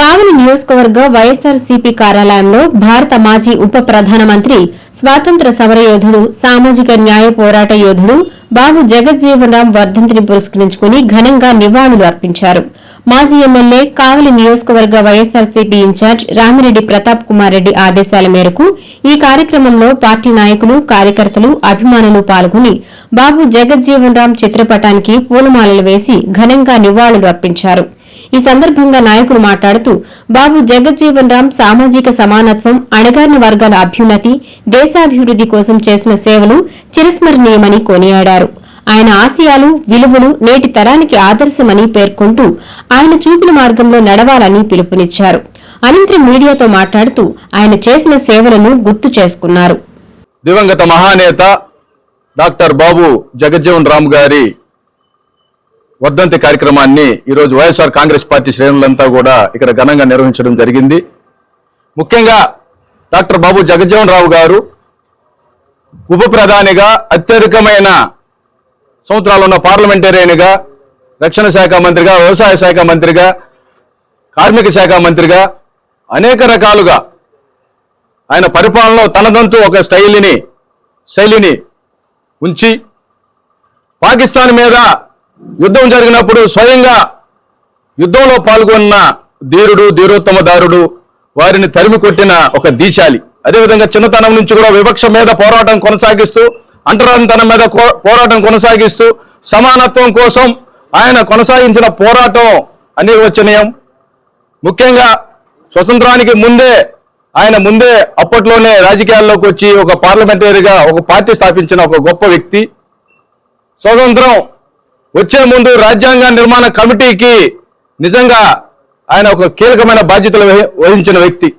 కావలి నియోజకవర్గ వైఎస్ఆర్సీపీ కార్యాలయంలో భారత మాజీ ఉప ప్రధానమంత్రి స్వాతంత్ర సమరయోధుడు సామాజిక న్యాయ పోరాట యోధుడు బాబు జగజ్జీవన్ రామ్ వర్ధంతిని పురస్కరించుకుని ఘనంగా నివాళులు అర్పించారు. మాజీ ఎమ్మెల్యే కావలి నియోజకవర్గ వైఎస్ఆర్సీపీ ఇన్ఛార్జ్ రామిరెడ్డి ప్రతాప్ కుమార్ రెడ్డి ఆదేశాల మేరకు ఈ కార్యక్రమంలో పార్టీ నాయకులు, కార్యకర్తలు, అభిమానులు పాల్గొని బాబు జగజ్జీవన్ రామ్ చిత్రపటానికి పూలమాలలు వేసి ఘనంగా నివాళులు అర్పించారు. ఈ సందర్భంగా నాయకులు మాట్లాడుతూ బాబు జగజ్జీవన్ రామ్ సామాజిక సమానత్వం, అణగారిన వర్గాల అభ్యున్నతి, దేశాభివృద్ది కోసం చేసిన సేవలు చిరస్మరణీయమని కొనియాడారు. ఆయన ఆశయాలు, విలువలు నేటి తరానికి ఆదర్శమని పేర్కొంటూ ఆయన చూపిన మార్గంలో నడవాలని పిలుపునిచ్చారు. అనంతరం మీడియాతో మాట్లాడుతూ ఆయన చేసిన సేవలను గుర్తు చేసుకున్నారు. దివంగత మహానేత డాక్టర్ బాబు జగజ్జీవన్ రామ్ గారి వర్ధంతి కార్యక్రమాన్ని ఈరోజు వైఎస్ఆర్ కాంగ్రెస్ పార్టీ శ్రేణులంతా కూడా ఇక్కడ ఘనంగా నిర్వహించడం జరిగింది. ముఖ్యంగా డాక్టర్ బాబు జగజ్జీవన్ రావు గారు ఉప ప్రధానిగా అత్యధికమైన సంవత్సరాలు ఉన్న పార్లమెంటేరియన్గా, రక్షణ శాఖ మంత్రిగా, వ్యవసాయ శాఖ మంత్రిగా, కార్మిక శాఖ మంత్రిగా అనేక రకాలుగా ఆయన పరిపాలనలో తనదంటూ ఒక శైలిని ఉంచి పాకిస్తాన్ మీద యుద్ధం జరిగినప్పుడు స్వయంగా యుద్ధంలో పాల్గొన్న ధీరోత్తమదారుడు, వారిని తరిమి కొట్టిన ఒక దీశాలి. అదేవిధంగా చిన్నతనం నుంచి కూడా వివక్ష మీద పోరాటం కొనసాగిస్తూ, అంటరానితనం మీద పోరాటం కొనసాగిస్తూ, సమానత్వం కోసం ఆయన కొనసాగించిన పోరాటం అనిర్వచనీయం. ముఖ్యంగా స్వతంత్రానికి ముందే అప్పట్లోనే రాజకీయాల్లోకి వచ్చి ఒక పార్లమెంటరీగా ఒక పార్టీ స్థాపించిన ఒక గొప్ప వ్యక్తి. స్వతంత్రం వచ్చే ముందు రాజ్యాంగ నిర్మాణ కమిటీకి నిజంగా ఆయన ఒక కీలకమైన బాధ్యతలు వహించిన వ్యక్తి.